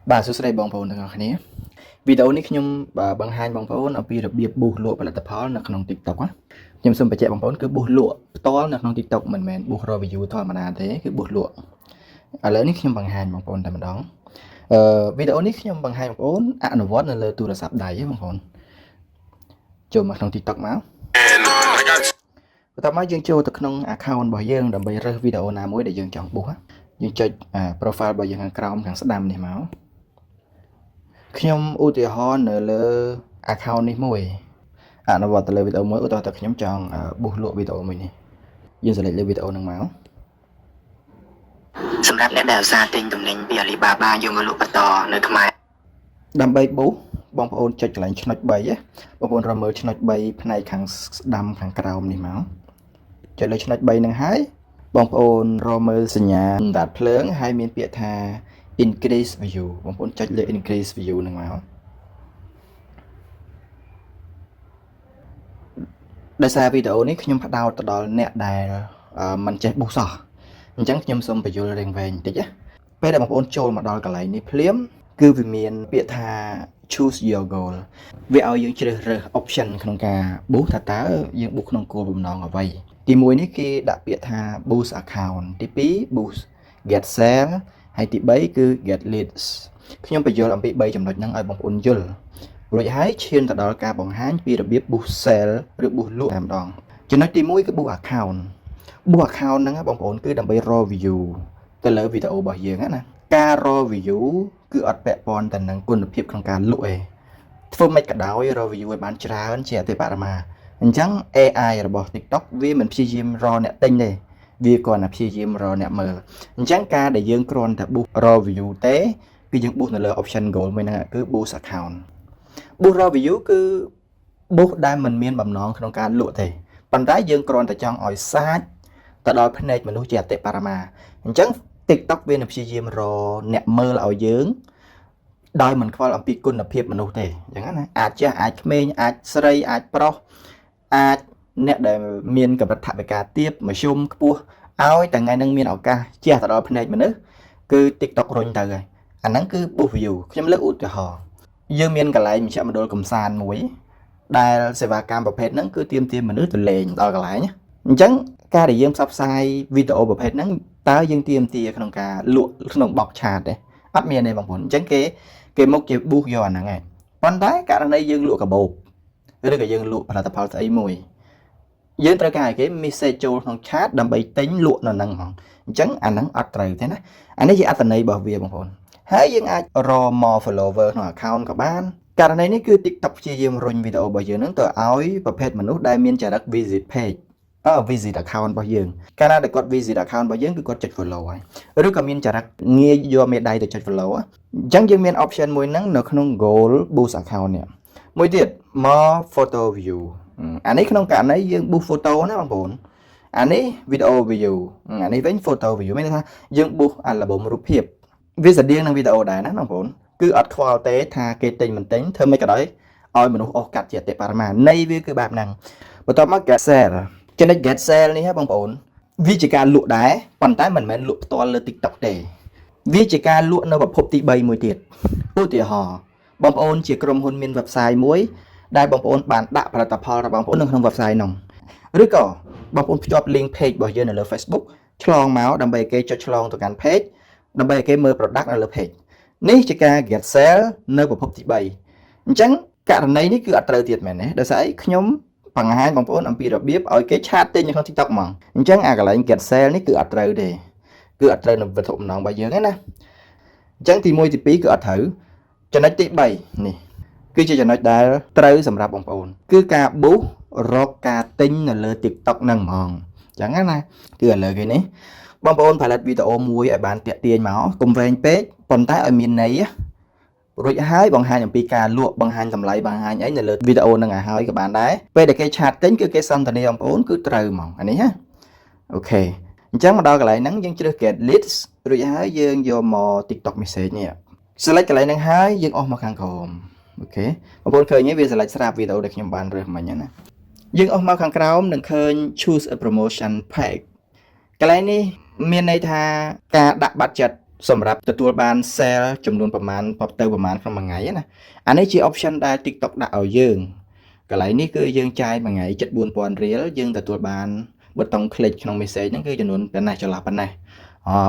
បាទសួស្តីបងប្អូនទាំងអស់គ្នាវីដេអូនេះខ្ញុំបង្ហាញបងប្អូនអំពីរបៀបប៊ូសលក់ផលិតផលនៅក្នុង TikTok ណាខ្ញុំសូមបញ្ជាក់បងប្អូនគឺប៊ូសលក់ផ្ទាល់នៅក្នុង TikTok មិនមែនប៊ូសរក view ធម្មតាទេគឺប៊ូសលក់ឥឡូវនេះខ្ញុំបង្ហាញបងប្អូនតែម្ដងវីដេអូនេះខ្ញុំបង្ហាញបងប្អូនអនុវត្តនៅលើទូរស័ព្ទដៃបងប្អូនចូលមកក្នុង TikTok មកបន្ទាប់មកយើងចូលទៅក្នុង account របស់យើងដើម្បីរើសវីដេអូណាមួយដែលយើងចង់ប៊ូសយើងចុច profile របស់យើងខាងក្រោមខាងស្ដាំនេះមកខ្ញុំឧទាហរណ៍នៅលើ account នេះមួយអនុវត្តទៅលើវីដេអូមួយឧទាហរណ៍តែខ្ញុំចង់ប៊ូសលក់វីដេអូមួយនេះយើង select លើវីដេអូហ្នឹងមកសម្រាប់អ្នកដែលឧស្សាហ៍ទិញទំនិញពី Alibaba យកមកលក់បន្តនៅខ្មែរដើម្បីប៊ូសបងប្អូនចុចកន្លែងឆ្នុច3បងប្អូនរកមើលឆ្នុច3ផ្នែកខាងស្ដាំខាងក្រោមនេះមកចុចលើឆ្នុច3ហ្នឹងហើយបងប្អូនរកមើលសញ្ញាដាតភ្លើងហើយមានពាក្យថា increase view បងប្អូនចុចលើ increase view ហ្នឹងមកដោយសារវីដេអូនេះខ្ញុំផ្ដោតទៅដល់អ្នកដែលមិនចេះប៊ូសសោះអញ្ចឹងខ្ញុំសូមបញ្យល់រៀងវែងបន្តិចណាពេលដែលបងប្អូនចូលមកដល់កន្លែងនេះភ្លាមគឺវាមានពាក្យថា choose your goal វាឲ្យយើងជ្រើសរើស option ក្នុងការប៊ូសថាតើយើងប៊ូសក្នុងគោលបំណងអ្វីទី1នេះគេដាក់ពាក្យថា boost account ទី2 boost get sale ហើយទី3គឺ get leads ខ្ញុំបញ្យល់អំពី3ចំណុចហ្នឹងឲ្យបងប្អូនយល់រួចហើយឈានទៅដល់ការបង្ហាញពីរបៀប boost sale ឬ boost លក់តែម្ដងចំណុចទី1គឺ boost account boost account ហ្នឹងបងប្អូនគឺដើម្បីរក view ទៅលើវីដេអូរបស់យើងណាការរក view គឺអត់ពាក់ព័ន្ធទៅនឹងគុណភាពក្នុងការលក់ទេធ្វើមិនក៏ដោយរក view ឲ្យបានច្រើនជាអតិបរមាអញ្ចឹង AI របស់ TikTok វាមិនព្យាយាមរកអ្នកទិញទេវាគ្រាន់តែព្យាយាមរកអ្នកមើលអញ្ចឹងការដែលយើងគ្រាន់តែ boost raw view ទេគឺយើង boost នៅលើ option goal មួយហ្នឹងគឺ boost account boost raw view គឺ boost ដែលមិនមានបំណងក្នុងការលក់ទេប៉ុន្តែយើងគ្រាន់តែចង់ឲ្យសាច់ទៅដល់ភ្នែកមនុស្សជាអតិបរមាអញ្ចឹង TikTok វានឹងព្យាយាមរកអ្នកមើលឲ្យយើងដោយមិនខ្វល់អំពីគុណភាពមនុស្សទេអញ្ចឹងណាអាចចេះអាចក្មេងអាចស្រីអាចប្រុសអាចអ្នកដែលមានកម្រិតថវិកាទាបមធ្យមខ្ពស់ឲ្យតែថ្ងៃហ្នឹងមានឱកាសជះទៅដល់ភ្នែកមនុស្សគឺ TikTok រុញទៅហើយអាហ្នឹងគឺ boost view ខ្ញុំលើកឧទាហរណ៍យើងមានកន្លែងមជ្ឈមណ្ឌលកំសាន្តមួយដែលសេវាកម្មប្រភេទហ្នឹងគឺទាមទារមនុស្សទៅលេងដល់កន្លែងអញ្ចឹងការដែលយើងផ្សព្វផ្សាយវីដេអូប្រភេទហ្នឹងតើយើងទាមទារក្នុងការលក់ក្នុងបោកឆាតទេអត់មានទេបងប្អូនអញ្ចឹងគេមកជា boost យកអាហ្នឹងឯងប៉ុន្តែករណីយើងលក់កាបូបឬក៏យើងលក់ផលិតផលស្អីមួយយើងត្រូវការឲ្យគេ message ចូលក្នុង chat ដើម្បីទិញលក់នៅហ្នឹងហ្មងអញ្ចឹងអាហ្នឹងអត់ត្រូវទេណាអានេះជាអត្ថន័យរបស់វាបងប្អូនហើយយើងអាចរក more follower ក្នុង account ក៏បានករណីនេះគឺ TikTok ព្យាយាមរុញវីដេអូរបស់យើងហ្នឹងទៅឲ្យប្រភេទមនុស្សដែលមានចរិត visit page visit account របស់យើងកាលណាដែលគាត់ visit account របស់យើងគឺគាត់ចុច follow ហើយឬក៏មានចរិតងាយយកមេដៃទៅចុច follow អញ្ចឹងយើងមាន option មួយហ្នឹងនៅក្នុង goal boost account នេះមួយទៀត more photo view អានេះក្នុងករណីយើង boost photo ណាបងប្អូនអានេះ video view អានេះវិញ photo view មានន័យថាយើង boost អាល់ប៊ុមរូបភាពវាស្តៀងនឹងវីដេអូដែរណាបងប្អូនគឺអត់ខ្វល់ទេថាគេទិញមិនទិញធ្វើមិនក៏ដោយឲ្យមនុស្សអស់កាត់ជាអតិបរមានៃវាគឺបែបហ្នឹងបន្ទាប់មក get sale ចំណុច get sale នេះហ៎បងប្អូនវាជាការលក់ដែរប៉ុន្តែមិនមែនលក់ផ្ទាល់លើ TikTok ទេវាជាការលក់នៅប្រភពទី3មួយទៀតឧទាហរណ៍បងប្អូនជាក្រុមហ៊ុនមាន website មួយដែលបងប្អូនបានដាក់ផលិតផលរបស់បងប្អូននៅក្នុង website នោះឬក៏បងប្អូនភ្ជាប់ link page របស់យើងនៅលើ Facebook ឆ្លងមកដើម្បីឲ្យគេចុចឆ្លងទៅកាន់ page ដើម្បីឲ្យគេមើល product នៅលើ page នេះជាការ get sale នៅប្រភពទី3អញ្ចឹងករណីនេះគឺអត់ត្រូវទៀតមែនទេដោយសារអីខ្ញុំបង្ហាញបងប្អូនអំពីរបៀបឲ្យគេឆាតទិញនៅក្នុង TikTok ហ្មងអញ្ចឹងអាកន្លែង get sale នេះគឺអត់ត្រូវទេគឺអត់ត្រូវនៅវត្ថុបំណងរបស់យើងទេណាអញ្ចឹងទី1ទី2គឺអត់ត្រូវចំណុចទី3នេះគឺជាចំណុចដែលត្រូវសម្រាប់បងប្អូនគឺការ boost រកការទិញនៅលើ TikTok ហ្នឹងហ្មងអញ្ចឹងណាគឺឥឡូវគេនេះបងប្អូនផលិតវីដេអូមួយឲ្យបានតាក់ទាញមកកុំវែងពេកប៉ុន្តែឲ្យមានន័យរួចហើយបង្ហាញអំពីការលក់បង្ហាញតម្លៃបង្ហាញអីនៅលើវីដេអូហ្នឹងឲ្យហើយក៏បានដែរពេលដែលគេឆាតទិញគឺគេសន្ទនាបងប្អូនគឺត្រូវហ្មងអានេះណាអូខេអញ្ចឹងមកដល់កន្លែងហ្នឹងយើងជ្រើស get leads រួចហើយយើងយកមក TikTok message នេះ select កន្លែងហ្នឹងហើយយើងអស់មកខាងក្រោមអូខេបងប្អូនឃើញទេវា select ស្រាប់វីដេអូដែលខ្ញុំបានរើសមិញណាយើងអស់មកខាងក្រោមនឹងឃើញ choose a promotion pack កន្លែងនេះមានន័យថាការដាក់បាត់ចិត្ត សម្រាប់ទទួលបាន sale ចំនួនប្រមាណទៅប្រមាណក្នុងមួយថ្ងៃណាអានេះជា option ដែល TikTok ដាក់ឲ្យយើងកន្លែងនេះគឺយើងចាយមួយថ្ងៃ 74,000 រៀលយើងទទួលបានប៊ូតុង click ក្នុង message ហ្នឹងគឺចំនួនប៉ុណ្ណេះចន្លោះប៉ុណ្ណេះ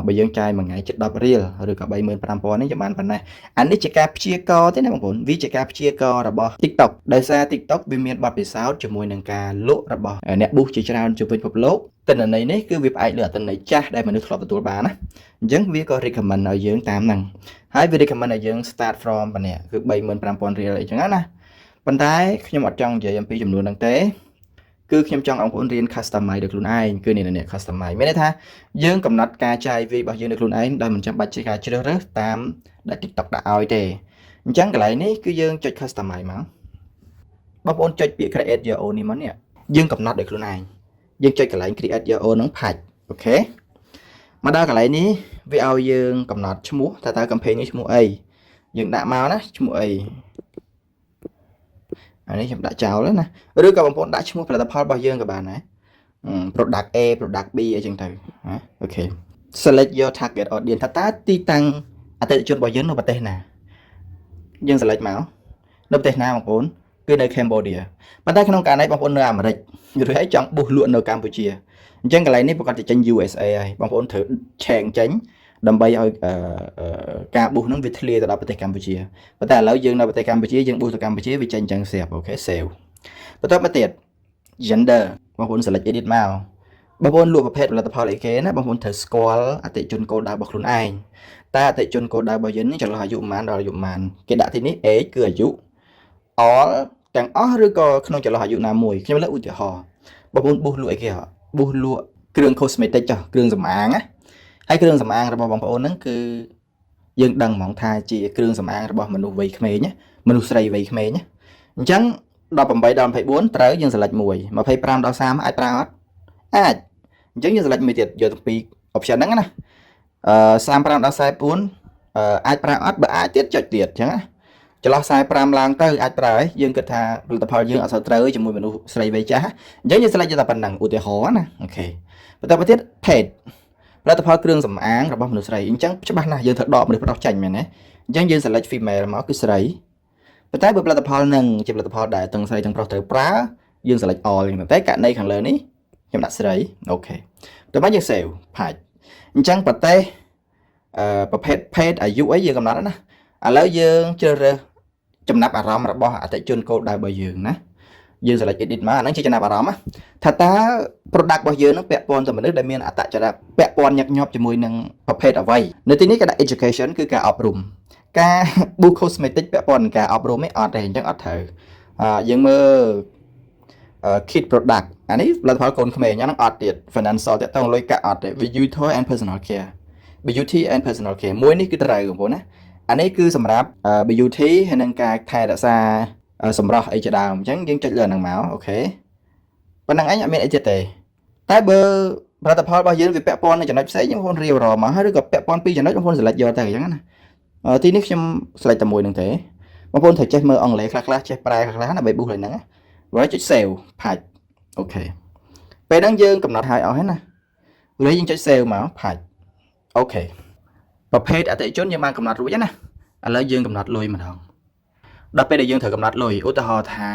បើយើងចាយមួយថ្ងៃ10រៀលឬក៏ 35,000 នេះចាំបានប៉ុណ្ណេះអានេះជាការព្យាករទេណាបងប្អូនវាជាការព្យាកររបស់ TikTok ដោយសារ TikTok វាមានបទពិសោធន៍ជាមួយនឹងការលក់របស់អ្នក boost ជាច្រើនជុំវិញពិភពលោកទិន្នន័យនេះគឺវាផ្អែកលើអត្ថន័យចាស់ដែលមនុស្សធ្លាប់ទទួលបានណាអញ្ចឹងវាក៏ recommend ឲ្យយើងតាមហ្នឹងហើយវា recommend ឲ្យយើង start from ប៉ុណ្ណេះគឺ 35,000 រៀលអីចឹងណាប៉ុន្តែខ្ញុំអត់ចង់និយាយអំពីចំនួនហ្នឹងទេគឺខ្ញុំចង់ឲ្យបងប្អូនរៀន customize ដោយខ្លួនឯងគឺនេះ customize មានន័យថាយើងកំណត់ការចាយវាយរបស់យើងដោយខ្លួនឯងដោយមិនចាំបាច់ជាការជ្រើសរើសតាមដែល TikTok ដាក់ឲ្យទេអញ្ចឹងកន្លែងនេះគឺយើងចុច customize មកបងប្អូនចុចពាក្យ create your own នេះមកនេះយើងកំណត់ដោយខ្លួនឯងយើងចុចកន្លែង create your own ហ្នឹងផាច់អូខេមកដល់កន្លែងនេះវាឲ្យយើងកំណត់ឈ្មោះតើ campaign នេះឈ្មោះអីយើងដាក់មកណាឈ្មោះអីអានេះខ្ញុំដាក់ចោលណាឬក៏បងប្អូនដាក់ឈ្មោះផលិតផលរបស់យើងក៏បានដែរ product A product B អីចឹងទៅណាអូខេ select your target audience ថាតើទីតាំងអតិថិជនរបស់យើងនៅប្រទេសណាយើង select មកនៅប្រទេសណាបងប្អូនគឺនៅ Cambodia ប៉ុន្តែក្នុងករណីបងប្អូននៅអាមេរិកឬហើយចង់ប៊ូសលក់នៅកម្ពុជាអញ្ចឹងកន្លែងនេះប្រកាសជាចេញ USA ហើយបងប្អូនត្រូវឆែងចេញដើម្បីឲ្យការប៊ូសហ្នឹងវាធ្លាយទៅដល់ប្រទេសកម្ពុជាប៉ុន្តែឥឡូវយើងនៅប្រទេសកម្ពុជាយើងប៊ូសទៅកម្ពុជាវាចេញចឹងស្រាប់អូខេ save បន្តមកទៀត gender បងប្អូន select edit មកបងប្អូនលក់ប្រភេទផលិតផលអីគេណាបងប្អូនត្រូវស្គាល់អតិថិជនគោលដៅរបស់ខ្លួនឯងតើអតិថិជនគោលដៅរបស់យើងនេះចន្លោះអាយុប៉ុន្មានដល់អាយុប៉ុន្មានគេដាក់ទីនេះ age គឺអាយុ all ទាំងអស់ឬក៏ក្នុងចន្លោះអាយុណាមួយខ្ញុំលើកឧទាហរណ៍បងប្អូនប៊ូសលក់អីគេប៊ូសលក់គ្រឿង cosmetic ចុះគ្រឿងសម្អាងណាហើយគ្រឿងសម្អាងរបស់បងប្អូនហ្នឹងគឺយើងដឹងហ្មងថាជាគ្រឿងសម្អាងរបស់មនុស្សវ័យក្មេងមនុស្សស្រីវ័យក្មេងអញ្ចឹង18ដល់24ត្រូវយើង select មួយ25ដល់30អាចប្រើអត់អាចអញ្ចឹងយើង select មួយទៀតយកទាំងពីរ option ហ្នឹងណា35ដល់44អាចប្រើអត់បើអាចទៀតចុចទៀតអញ្ចឹងណាចន្លោះ45ឡើងទៅអាចប្រើហើយយើងគិតថាផលិតផលយើងអត់សូវត្រូវជាមួយមនុស្សស្រីវ័យចាស់អញ្ចឹងយើង select យកតែប៉ុណ្្នឹងឧទាហរណ៍ណាអូខេបន្តមកទៀត page ផលិតផលគ្រឿងសម្អាងរបស់មនុស្សស្រីអញ្ចឹងច្បាស់ណាស់យើងត្រូវដកមនុស្សប្រុសចាញ់មែនទេអញ្ចឹងយើង select female មកគឺស្រីប៉ុន្តែបើផលិតផលនឹងជាផលិតផលដែលទាំងស្រីទាំងប្រុសត្រូវប្រើយើង select all ហ្នឹងតែករណីខាងលើនេះខ្ញុំដាក់ស្រីអូខេតើមកយើង save ផាច់អញ្ចឹងប្រទេសប្រភេទ page អាយុអីយើងកំណត់ណាឥឡូវយើងជ្រើសរើសចំណាប់អារម្មណ៍របស់អតិថិជនគោលដៅរបស់យើងណាយើង select edit មកអាហ្នឹងជាចំណាប់អារម្មណ៍ថាតើ product របស់យើងហ្នឹងពាក់ព័ន្ធទៅមនុស្សដែលមានអត្តចរិតពាក់ព័ន្ធញឹកញាប់ជាមួយនឹងប្រភេទអ្វីនៅទីនេះគេដាក់ education គឺការអប់រំការ boost cosmetic ពាក់ព័ន្ធនឹងការអប់រំឯអត់ទេអញ្ចឹងអត់ត្រូវយើងមើល kit product អានេះផលិតផលកូនក្មេងហ្នឹងអត់ទៀត financial តាក់ទងលុយកាក់អត់ទេ beauty and personal care beauty and personal care មួយនេះគឺត្រូវបងប្អូនណាអានេះគឺសម្រាប់ beauty ហើយនឹងការថែរក្សាសម្រស់អីជាដើមអញ្ចឹងយើងចុចលើហ្នឹងមកអូខេប៉ុណ្្នឹងឯងអត់មានអីទៀតទេតែបើផលិតផលរបស់យើងវាពាក់ព័ន្ធនឹងចំណុចផ្សេងបងប្អូនរៀបរាប់មកហើយឬក៏ពាក់ព័ន្ធពីចំណុចបងប្អូន select យកទៅអញ្ចឹងណាទីនេះខ្ញុំ select តែមួយហ្នឹងទេបងប្អូនត្រូវចេះមើលអង់គ្លេសខ្លះចេះប្រែខ្លះដើម្បី boost ឡើងហ្នឹងហើយចុច save ផាច់អូខេពេលហ្នឹងយើងកំណត់ឲ្យអស់ហើយណាហើយយើងចុច save មកផាច់អូខេប្រភេទអតិថិជនយើងបានកំណត់រួចហើយណាឥឡូវយើងកំណត់លុយម្ដងដល់ពេលដែលយើងត្រូវកំណត់លុយឧទាហរណ៍ថា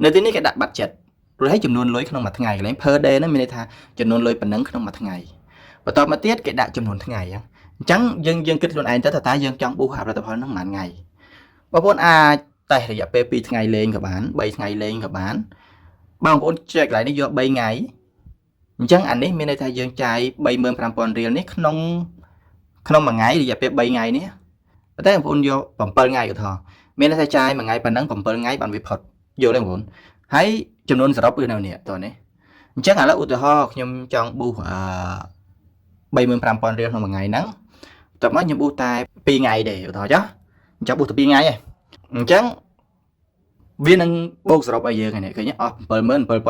នៅទីនេះគេដាក់ budget ព្រោះឲ្យចំនួនលុយក្នុងមួយថ្ងៃកន្លែង per day ហ្នឹងមានន័យថាចំនួនលុយប៉ុណ្ណឹងក្នុងមួយថ្ងៃបន្តមកទៀតគេដាក់ចំនួនថ្ងៃអញ្ចឹងយើងគិតខ្លួនឯងទៅថាតើយើងចង់ប៊ូសផលិតផលហ្នឹងប៉ុន្មានថ្ងៃបងប្អូនអាចតែរយៈពេល2ថ្ងៃលេងក៏បាន3ថ្ងៃលេងក៏បានបងប្អូនចែកកន្លែងនេះយក3ថ្ងៃអញ្ចឹងអានេះមានន័យថាយើងចាយ 35,000 រៀលនេះក្នុងមួយថ្ងៃរយៈពេល3ថ្ងៃនេះតែបងប្អូនយក7ថ្ងៃឧទាហរណ៍មានន័យថាចាយមួយថ្ងៃប៉ុណ្ណឹង7ថ្ងៃបានវាផុតយល់ទេបងប្អូនហើយចំនួនសរុបគឺនៅនេះតោះនេះអញ្ចឹងឥឡូវឧទាហរណ៍ខ្ញុំចង់ប៊ូស35,000 រៀលក្នុងមួយថ្ងៃហ្នឹងតើមកខ្ញុំប៊ូសតែ2ថ្ងៃទេឧទាហរណ៍ចុះចាំប៊ូសតែ2ថ្ងៃឯងអញ្ចឹងវានឹងបូកសរុបឲ្យយើងហ្នឹងឃើញអស់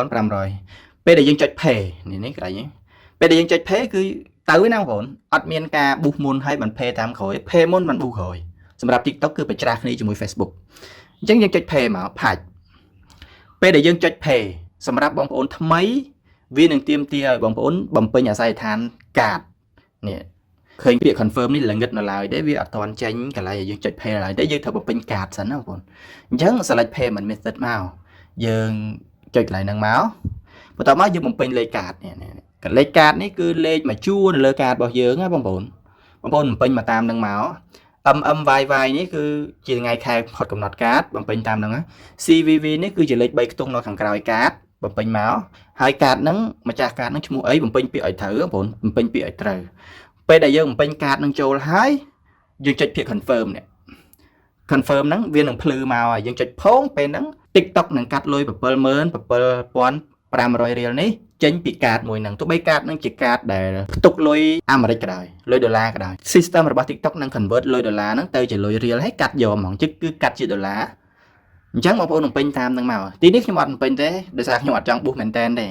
77,500 ពេលដែលយើងចុច pay នេះកន្លែងនេះពេលដែលយើងចុច pay គឺទៅណាបងប្អូនអត់មានការប៊ូសមុនហើយបាន pay តាមក្រោយ pay មុនបានប៊ូសក្រោយសម្រាប់ TikTok គឺប្រច្រាស់គ្នាជាមួយ Facebook អញ្ចឹងយើងចុច pay មកផាច់ពេលដែលយើងចុច pay សម្រាប់បងប្អូនថ្មីវានឹងទាមទារឲ្យបងប្អូនបំពេញអាស័យដ្ឋានកាតនេះ ឃើញពាក្យ confirm នេះល្ងឹតនៅឡើយទេវាអត់ទាន់ចេញកន្លែងយើងចុច pay ឡើយទេយើងត្រូវបំពេញកាតសិនណាបងប្អូនអញ្ចឹង select payment method មកយើងចុចកន្លែងហ្នឹងមកបន្ទាប់មកយើងបំពេញលេខកាតនេះលេខកាតនេះគឺលេខមួយជួរនៅលើកាតរបស់យើងណាបងប្អូនបំពេញមកតាមហ្នឹងមក MMYY នេះគឺជាថ្ងៃខែផុតកំណត់កាតបំពេញតាមហ្នឹង CVV នេះគឺជាលេខ3ខ្ទង់នៅខាងក្រោយកាតបំពេញមកហើយកាតហ្នឹងម្ចាស់កាតហ្នឹងឈ្មោះអីបំពេញពាក្យឲ្យត្រូវបងប្អូនបំពេញពាក្យឲ្យត្រូវពេលដែលយើងបំពេញកាតហ្នឹងចូលហើយយើងចុចពាក្យ confirm នេះ confirm ហ្នឹងវានឹងភ្លឺមកហើយយើងចុចផងពេលហ្នឹង TikTok នឹងកាត់លុយ 77,500 រៀលនេះចេញពីកាតមួយហ្នឹងទោះបីកាតហ្នឹងជាកាតដែលផ្ទុកលុយអាមេរិកក៏ដោយលុយដុល្លារក៏ដោយ system របស់ TikTok នឹង convert លុយដុល្លារហ្នឹងទៅជាលុយរៀលហើយកាត់យកហ្មងគឺកាត់ជាដុល្លារអញ្ចឹងបងប្អូនបំពេញតាមហ្នឹងមកទីនេះខ្ញុំអត់បំពេញទេដោយសារខ្ញុំអត់ចង់ប៊ូសមែនតែនទេ